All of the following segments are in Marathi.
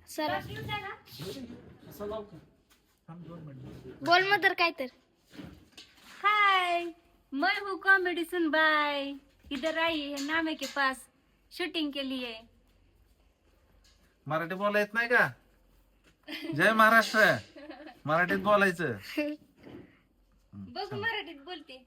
सर असं लाव का? थांब 2 मिनिट. बोल मग तर काय तर. हाय, मैं हूँ कॉमेडी सुन बाय, इधर आई है नामे के पास शूटिंग के लिए. मराठी बोला येत नाही का? जय महाराष्ट्र. मराठीत बोलायचं. बघू मराठीत बोलते.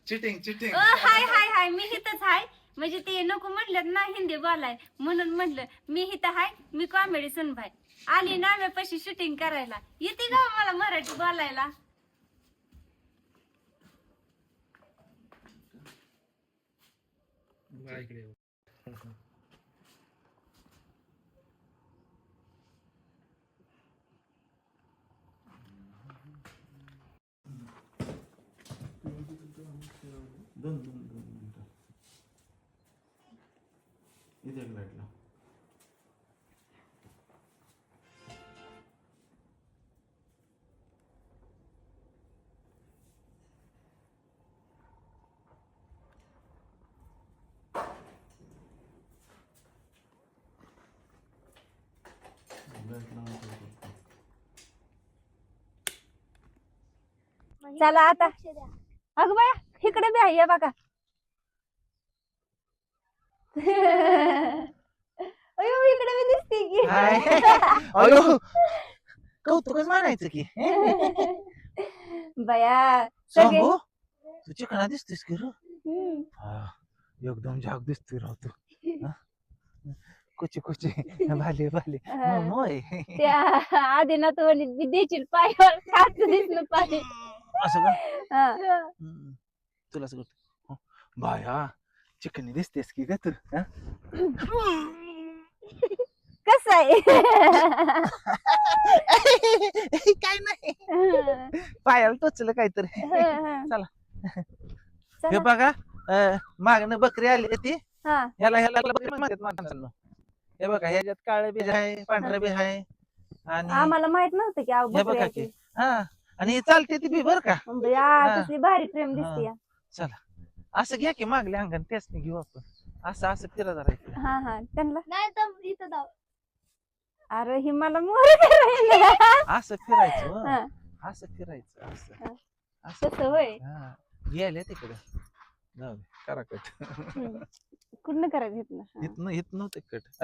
Cheating cheating. Hi hi hi, मी हिथंच हाय. म्हणजे ते नको म्हणलं ना हिंदी बोलाय, म्हणून म्हणलं मी हिथं हाय, मी कॉमेडी सुन बाय. आली नाम्यापाशी शूटिंग करायला. येते का मला मराठी बोलायला? दोन मिनिटं. इथे एक लाईट लाव. लाईट लावून चला आता. अगं बाया, इकडे बी आहे बघा. अयो इकडे बी दिसते की. अयो कौतुकच म्हणायचं की. बया सगळे सांगू तू चिकना दिसतोस की रे. हम्म. एकदम झाक दिसतोय राव तू. कुची कुची भाले भाले मोय. त्या आदिनाथ वलीत बी देशील पायावर खात दिसलं पाणी. असं का? हा. तुला असं करतो बाया चिकनी दिसतेस की ग तू. कसं आहे? काय नाही पायाला टोचलं काहीतरी. चला हे चला. बघा मागणं बकरी आली ती. हा. ह्याला ह्याला बकरी म्हणतात माणसांना. हे बघा ह्याच्यात काळे बी आहे पांढरे बी आहे आणि आम्हाला माहित नव्हतं की हे बकरी बघा आहे की ती. हा आणि हे चालते ती बी बर का. बया हा. कसली भारी प्रेम हा. दिसते. चला असं घ्या की मागले अंगण त्याच घेऊ आपण. असं असं फिरा जरा इकडे. हा हा त्यांना. नाही तर इथं जाऊ. अरे ही मला मोर करायला. असं फिरायचं हो. हा. असं फिरायचं असं हा. असं तसं होय. हा गेले तिकडे जाऊ दे करा कट. कुठनं करायचं इथनं? हा. इथनं नव्हते कट